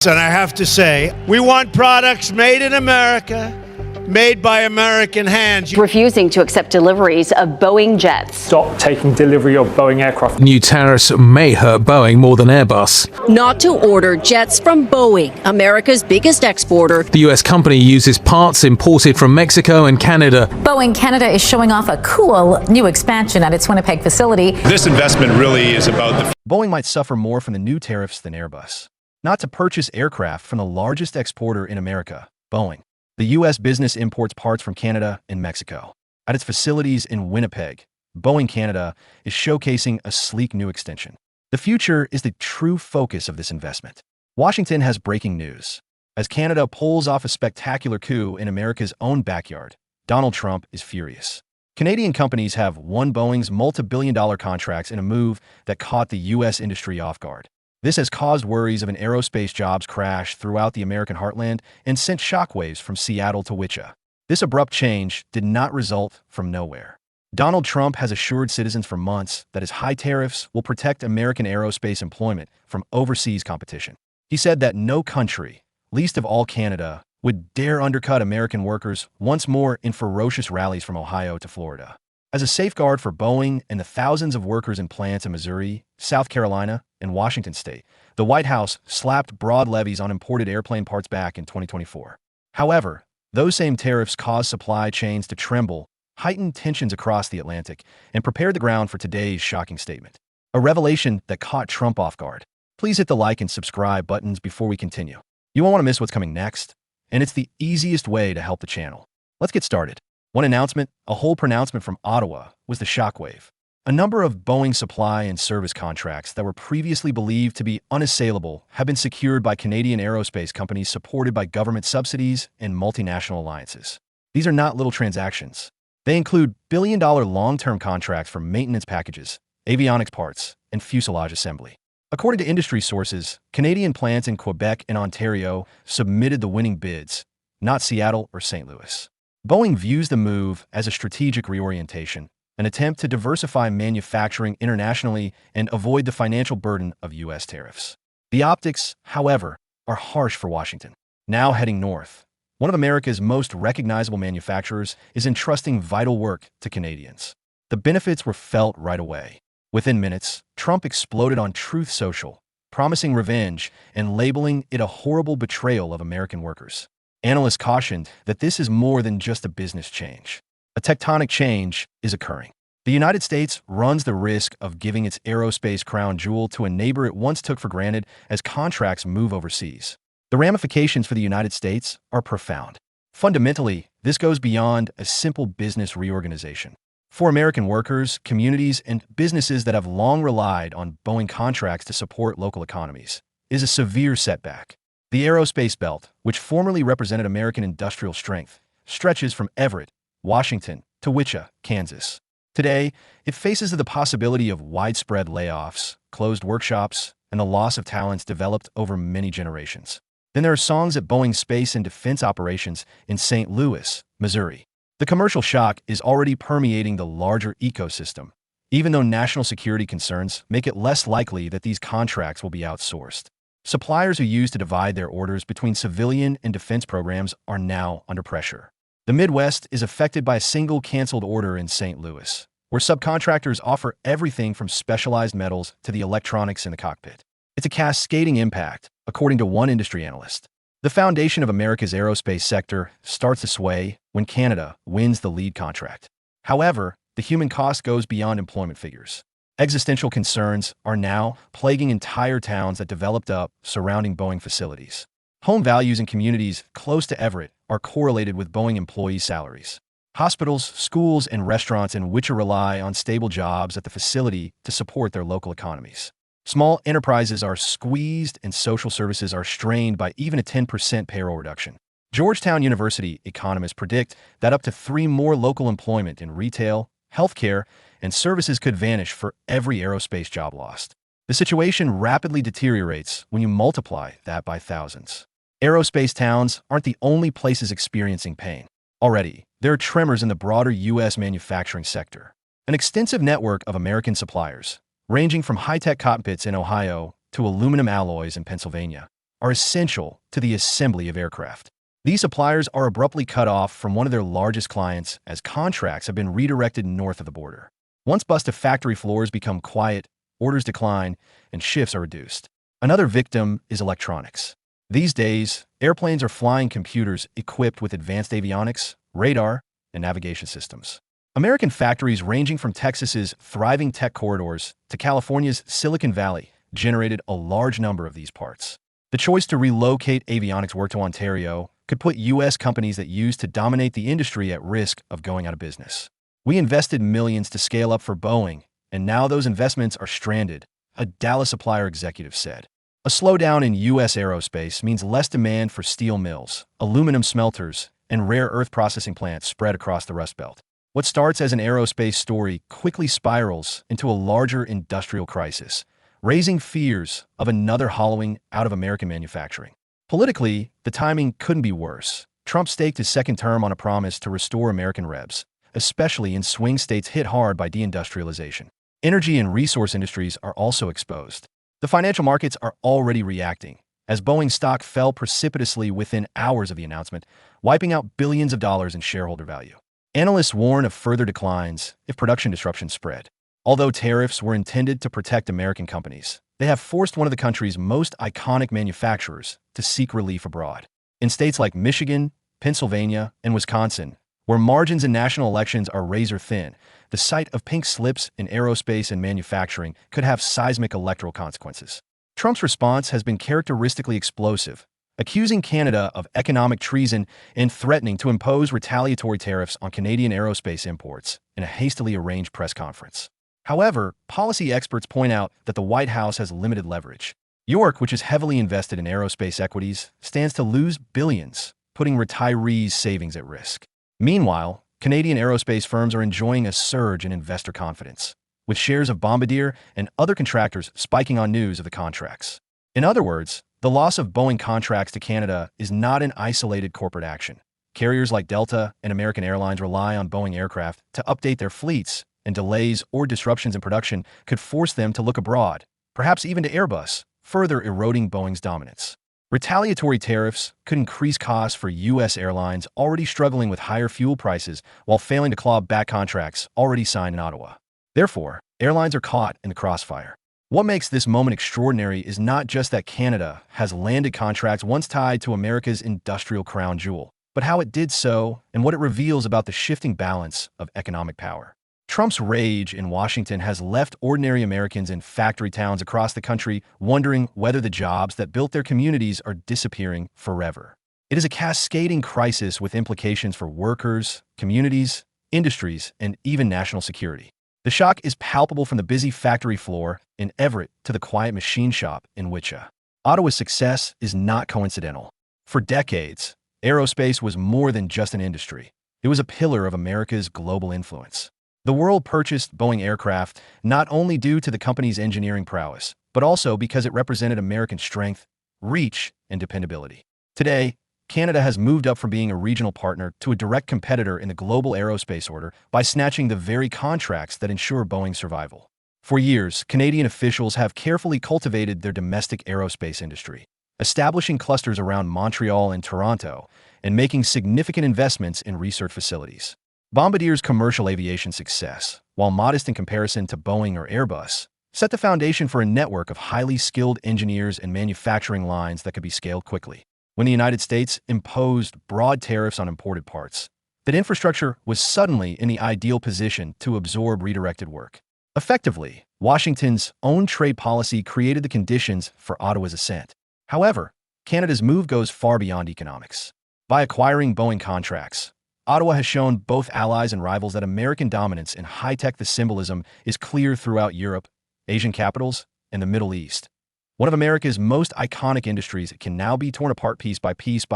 And I have to say, we want products made in America, made by American hands. Refusing to accept deliveries of Boeing jets. Stop taking delivery of Boeing aircraft. New tariffs may hurt Boeing more than Airbus. Not to order jets from Boeing, America's biggest exporter. The US company uses parts imported from Mexico and Canada. Boeing Canada is showing off a cool new expansion at its Winnipeg facility. This investment really is about the... Boeing might suffer more from the new tariffs than Airbus. Not to purchase aircraft from the largest exporter in America, Boeing. The U.S. business imports parts from Canada and Mexico. At its facilities in Winnipeg, Boeing Canada is showcasing a sleek new extension. The future is the true focus of this investment. Washington has breaking news. As Canada pulls off a spectacular coup in America's own backyard, Donald Trump is furious. Canadian companies have won Boeing's multi-billion-dollar contracts in a move that caught the U.S. industry off guard. This has caused worries of an aerospace jobs crash throughout the American heartland and sent shockwaves from Seattle to Wichita. This abrupt change did not result from nowhere. Donald Trump has assured citizens for months that his high tariffs will protect American aerospace employment from overseas competition. He said that no country, least of all Canada, would dare undercut American workers once more in ferocious rallies from Ohio to Florida. As a safeguard for Boeing and the thousands of workers in plants in Missouri, South Carolina, and Washington state, the White House slapped broad levies on imported airplane parts back in 2024. However, those same tariffs caused supply chains to tremble, heightened tensions across the Atlantic, and prepared the ground for today's shocking statement. A revelation that caught Trump off guard. Please hit the like and subscribe buttons before we continue. You won't want to miss what's coming next, and it's the easiest way to help the channel. Let's get started. One announcement, a whole pronouncement from Ottawa, was the shockwave. A number of Boeing supply and service contracts that were previously believed to be unassailable have been secured by Canadian aerospace companies supported by government subsidies and multinational alliances. These are not little transactions. They include billion-dollar long-term contracts for maintenance packages, avionics parts, and fuselage assembly. According to industry sources, Canadian plants in Quebec and Ontario submitted the winning bids, not Seattle or St. Louis. Boeing views the move as a strategic reorientation, an attempt to diversify manufacturing internationally and avoid the financial burden of U.S. tariffs. The optics, however, are harsh for Washington. Now heading north, one of America's most recognizable manufacturers is entrusting vital work to Canadians. The benefits were felt right away. Within minutes, Trump exploded on Truth Social, promising revenge and labeling it a horrible betrayal of American workers. Analysts cautioned that this is more than just a business change. A tectonic change is occurring. The United States runs the risk of giving its aerospace crown jewel to a neighbor it once took for granted as contracts move overseas. The ramifications for the United States are profound. Fundamentally, this goes beyond a simple business reorganization. For American workers, communities, and businesses that have long relied on Boeing contracts to support local economies, is a severe setback. The aerospace belt, which formerly represented American industrial strength, stretches from Everett, Washington, to Wichita, Kansas. Today, it faces the possibility of widespread layoffs, closed workshops, and the loss of talents developed over many generations. Then there are songs at Boeing's space and defense operations in St. Louis, Missouri. The commercial shock is already permeating the larger ecosystem, even though national security concerns make it less likely that these contracts will be outsourced. Suppliers who used to divide their orders between civilian and defense programs are now under pressure. The Midwest is affected by a single canceled order in St. Louis, where subcontractors offer everything from specialized metals to the electronics in the cockpit. It's a cascading impact, according to one industry analyst. The foundation of America's aerospace sector starts to sway when Canada wins the lead contract. However, the human cost goes beyond employment figures. Existential concerns are now plaguing entire towns that developed up surrounding Boeing facilities. Home values in communities close to Everett are correlated with Boeing employee salaries. Hospitals, schools, and restaurants in Wichita rely on stable jobs at the facility to support their local economies. Small enterprises are squeezed and social services are strained by even a 10% payroll reduction. Georgetown University economists predict that up to 3 more local employment in retail, healthcare, and services could vanish for every aerospace job lost. The situation rapidly deteriorates when you multiply that by thousands. Aerospace towns aren't the only places experiencing pain. Already, there are tremors in the broader U.S. manufacturing sector. An extensive network of American suppliers, ranging from high-tech cockpits in Ohio to aluminum alloys in Pennsylvania, are essential to the assembly of aircraft. These suppliers are abruptly cut off from one of their largest clients as contracts have been redirected north of the border. Once bus to factory floors become quiet, orders decline, and shifts are reduced. Another victim is electronics. These days, airplanes are flying computers equipped with advanced avionics, radar, and navigation systems. American factories ranging from Texas's thriving tech corridors to California's Silicon Valley generated a large number of these parts. The choice to relocate avionics work to Ontario could put U.S. companies that used to dominate the industry at risk of going out of business. "We invested millions to scale up for Boeing, and now those investments are stranded," a Dallas supplier executive said. A slowdown in U.S. aerospace means less demand for steel mills, aluminum smelters, and rare earth processing plants spread across the Rust Belt. What starts as an aerospace story quickly spirals into a larger industrial crisis, raising fears of another hollowing out of American manufacturing. Politically, the timing couldn't be worse. Trump staked his second term on a promise to restore American revs, especially in swing states hit hard by deindustrialization. Energy and resource industries are also exposed. The financial markets are already reacting, as Boeing stock fell precipitously within hours of the announcement, wiping out billions of dollars in shareholder value. Analysts warn of further declines if production disruptions spread. Although tariffs were intended to protect American companies, they have forced one of the country's most iconic manufacturers to seek relief abroad. In states like Michigan, Pennsylvania, and Wisconsin, where margins in national elections are razor thin, the sight of pink slips in aerospace and manufacturing could have seismic electoral consequences. Trump's response has been characteristically explosive, accusing Canada of economic treason and threatening to impose retaliatory tariffs on Canadian aerospace imports in a hastily arranged press conference. However, policy experts point out that the White House has limited leverage. York, which is heavily invested in aerospace equities, stands to lose billions, putting retirees' savings at risk. Meanwhile, Canadian aerospace firms are enjoying a surge in investor confidence, with shares of Bombardier and other contractors spiking on news of the contracts. In other words, the loss of Boeing contracts to Canada is not an isolated corporate action. Carriers like Delta and American Airlines rely on Boeing aircraft to update their fleets, and delays or disruptions in production could force them to look abroad, perhaps even to Airbus, further eroding Boeing's dominance. Retaliatory tariffs could increase costs for U.S. airlines already struggling with higher fuel prices while failing to claw back contracts already signed in Ottawa. Therefore, airlines are caught in the crossfire. What makes this moment extraordinary is not just that Canada has landed contracts once tied to America's industrial crown jewel, but how it did so and what it reveals about the shifting balance of economic power. Trump's rage in Washington has left ordinary Americans in factory towns across the country wondering whether the jobs that built their communities are disappearing forever. It is a cascading crisis with implications for workers, communities, industries, and even national security. The shock is palpable from the busy factory floor in Everett to the quiet machine shop in Wichita. Ottawa's success is not coincidental. For decades, aerospace was more than just an industry. It was a pillar of America's global influence. The world purchased Boeing aircraft not only due to the company's engineering prowess, but also because it represented American strength, reach, and dependability. Today, Canada has moved up from being a regional partner to a direct competitor in the global aerospace order by snatching the very contracts that ensure Boeing's survival. For years, Canadian officials have carefully cultivated their domestic aerospace industry, establishing clusters around Montreal and Toronto, and making significant investments in research facilities. Bombardier's commercial aviation success, while modest in comparison to Boeing or Airbus, set the foundation for a network of highly skilled engineers and manufacturing lines that could be scaled quickly. When the United States imposed broad tariffs on imported parts, that infrastructure was suddenly in the ideal position to absorb redirected work. Effectively, Washington's own trade policy created the conditions for Ottawa's ascent. However, Canada's move goes far beyond economics. By acquiring Boeing contracts, Ottawa has shown both allies and rivals that American dominance in high-tech the symbolism is clear throughout Europe, Asian capitals, and the Middle East. One of America's most iconic industries can now be torn apart piece by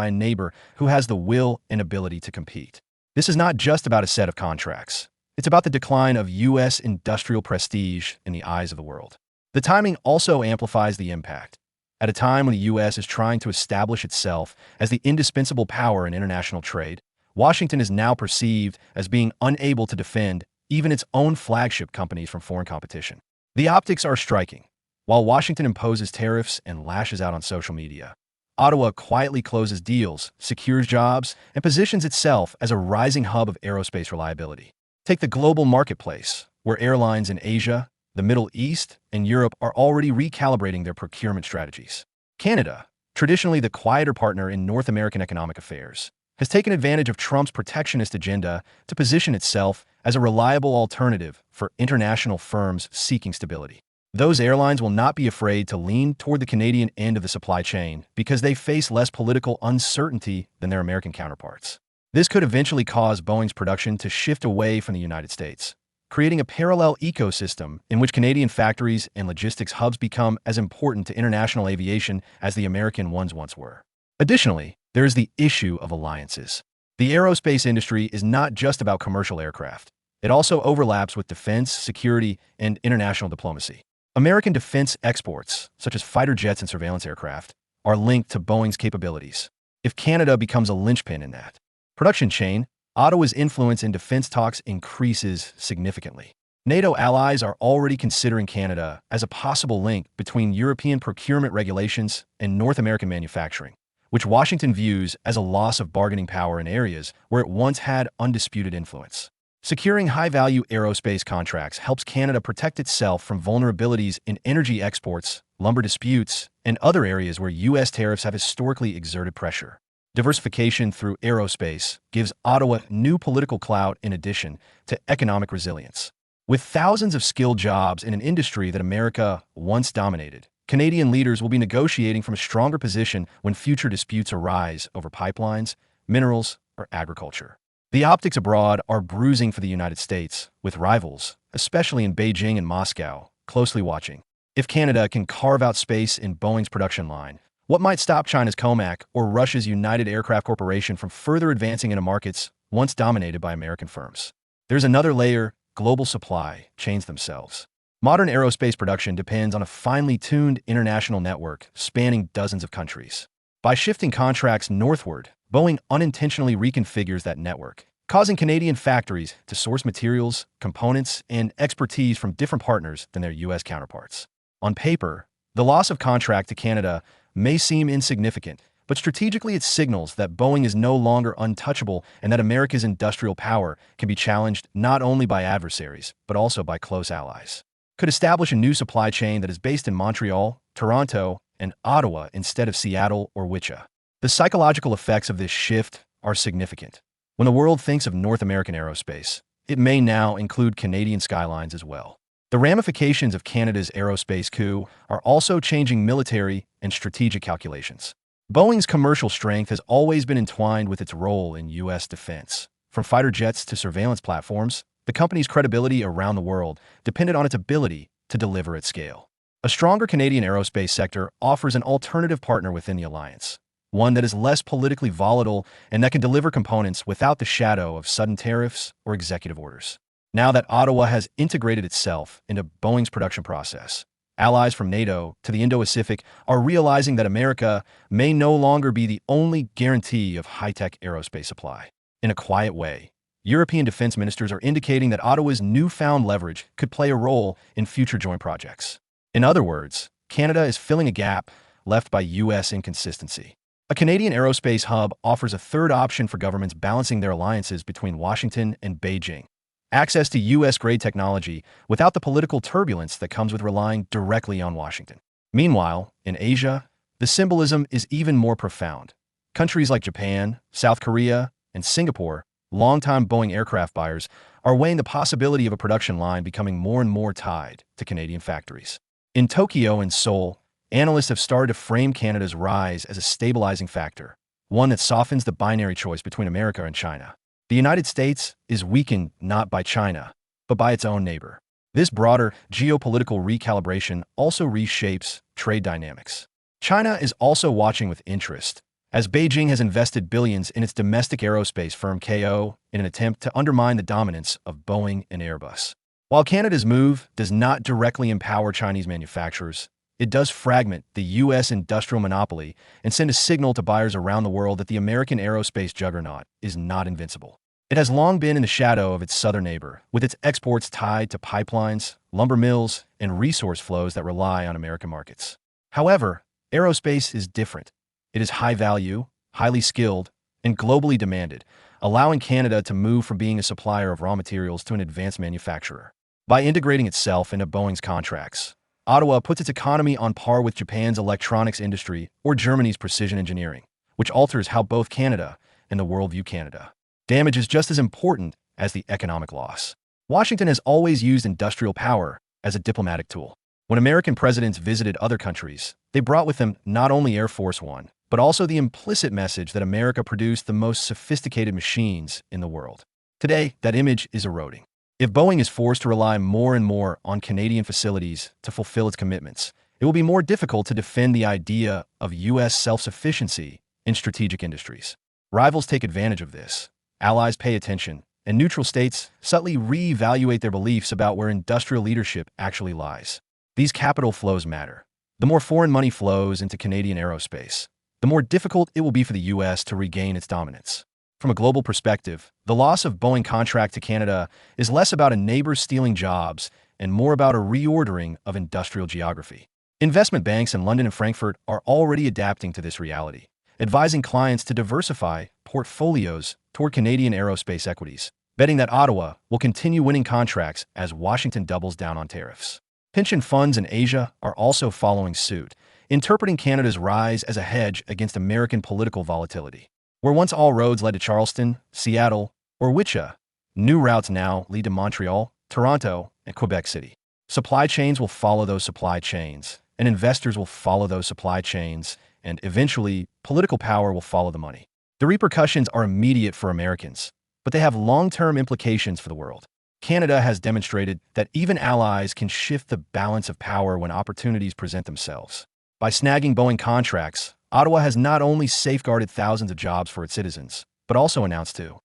a neighbor who has the will and ability to compete. This is not just about a set of contracts. It's about the decline of U.S. industrial prestige in the eyes of the world. The timing also amplifies the impact. At a time when the U.S. is trying to establish itself as the indispensable power in international trade, Washington is now perceived as being unable to defend even its own flagship companies from foreign competition. The optics are striking. While Washington imposes tariffs and lashes out on social media, Ottawa quietly closes deals, secures jobs, and positions itself as a rising hub of aerospace reliability. Take the global marketplace, where airlines in Asia, the Middle East, and Europe are already recalibrating their procurement strategies. Canada, traditionally the quieter partner in North American economic affairs, has taken advantage of Trump's protectionist agenda to position itself as a reliable alternative for international firms seeking stability. Those airlines will not be afraid to lean toward the Canadian end of the supply chain because they face less political uncertainty than their American counterparts. This could eventually cause Boeing's production to shift away from the United States, creating a parallel ecosystem in which Canadian factories and logistics hubs become as important to international aviation as the American ones once were. Additionally, there is the issue of alliances. The aerospace industry is not just about commercial aircraft. It also overlaps with defense, security, and international diplomacy. American defense exports, such as fighter jets and surveillance aircraft, are linked to Boeing's capabilities. If Canada becomes a linchpin in that production chain, Ottawa's influence in defense talks increases significantly. NATO allies are already considering Canada as a possible link between European procurement regulations and North American manufacturing, which Washington views as a loss of bargaining power in areas where it once had undisputed influence. Securing high-value aerospace contracts helps Canada protect itself from vulnerabilities in energy exports, lumber disputes, and other areas where U.S. tariffs have historically exerted pressure. Diversification through aerospace gives Ottawa new political clout in addition to economic resilience. With thousands of skilled jobs in an industry that America once dominated, Canadian leaders will be negotiating from a stronger position when future disputes arise over pipelines, minerals, or agriculture. The optics abroad are bruising for the United States, with rivals, especially in Beijing and Moscow, closely watching. If Canada can carve out space in Boeing's production line, what might stop China's COMAC or Russia's United Aircraft Corporation from further advancing into markets once dominated by American firms? There's another layer: global supply chains themselves. Modern aerospace production depends on a finely tuned international network spanning dozens of countries. By shifting contracts northward, Boeing unintentionally reconfigures that network, causing Canadian factories to source materials, components, and expertise from different partners than their U.S. counterparts. On paper, the loss of contract to Canada may seem insignificant, but strategically it signals that Boeing is no longer untouchable and that America's industrial power can be challenged not only by adversaries, but also by close allies. Could establish a new supply chain that is based in Montreal, Toronto, and Ottawa instead of Seattle or Wichita. The psychological effects of this shift are significant. When the world thinks of North American aerospace, it may now include Canadian skylines as well. The ramifications of Canada's aerospace coup are also changing military and strategic calculations. Boeing's commercial strength has always been entwined with its role in U.S. defense. From fighter jets to surveillance platforms, the company's credibility around the world depended on its ability to deliver at scale. A stronger Canadian aerospace sector offers an alternative partner within the alliance, one that is less politically volatile and that can deliver components without the shadow of sudden tariffs or executive orders. Now that Ottawa has integrated itself into Boeing's production process, allies from NATO to the Indo-Pacific are realizing that America may no longer be the only guarantee of high-tech aerospace supply. In a quiet way, European defense ministers are indicating that Ottawa's newfound leverage could play a role in future joint projects. In other words, Canada is filling a gap left by U.S. inconsistency. A Canadian aerospace hub offers a third option for governments balancing their alliances between Washington and Beijing: access to U.S.-grade technology without the political turbulence that comes with relying directly on Washington. Meanwhile, in Asia, the symbolism is even more profound. Countries like Japan, South Korea, and Singapore, longtime Boeing aircraft buyers, are weighing the possibility of a production line becoming more and more tied to Canadian factories. In Tokyo and Seoul, analysts have started to frame Canada's rise as a stabilizing factor, one that softens the binary choice between America and China. The United States is weakened not by China, but by its own neighbor. This broader geopolitical recalibration also reshapes trade dynamics. China is also watching with interest, as Beijing has invested billions in its domestic aerospace firm KO in an attempt to undermine the dominance of Boeing and Airbus. While Canada's move does not directly empower Chinese manufacturers, it does fragment the U.S. industrial monopoly and send a signal to buyers around the world that the American aerospace juggernaut is not invincible. It has long been in the shadow of its southern neighbor, with its exports tied to pipelines, lumber mills, and resource flows that rely on American markets. However, aerospace is different. It is high value, highly skilled, and globally demanded, allowing Canada to move from being a supplier of raw materials to an advanced manufacturer. By integrating itself into Boeing's contracts, Ottawa puts its economy on par with Japan's electronics industry or Germany's precision engineering, which alters how both Canada and the world view Canada. Damage is just as important as the economic loss. Washington has always used industrial power as a diplomatic tool. When American presidents visited other countries, they brought with them not only Air Force One, but also the implicit message that America produced the most sophisticated machines in the world. Today, that image is eroding. If Boeing is forced to rely more and more on Canadian facilities to fulfill its commitments, it will be more difficult to defend the idea of U.S. self-sufficiency in strategic industries. Rivals take advantage of this, allies pay attention, and neutral states subtly re-evaluate their beliefs about where industrial leadership actually lies. These capital flows matter. The more foreign money flows into Canadian aerospace, the more difficult it will be for the U.S. to regain its dominance. From a global perspective, the loss of Boeing contract to Canada is less about a neighbor stealing jobs and more about a reordering of industrial geography. Investment banks in London and Frankfurt are already adapting to this reality, advising clients to diversify portfolios toward Canadian aerospace equities, betting that Ottawa will continue winning contracts as Washington doubles down on tariffs. Pension funds in Asia are also following suit, interpreting Canada's rise as a hedge against American political volatility. Where once all roads led to Charleston, Seattle, or Wichita, new routes now lead to Montreal, Toronto, and Quebec City. Supply chains will follow those supply chains, and investors will follow those supply chains, and eventually, political power will follow the money. The repercussions are immediate for Americans, but they have long-term implications for the world. Canada has demonstrated that even allies can shift the balance of power when opportunities present themselves. By snagging Boeing contracts, Ottawa has not only safeguarded thousands of jobs for its citizens, but also announced to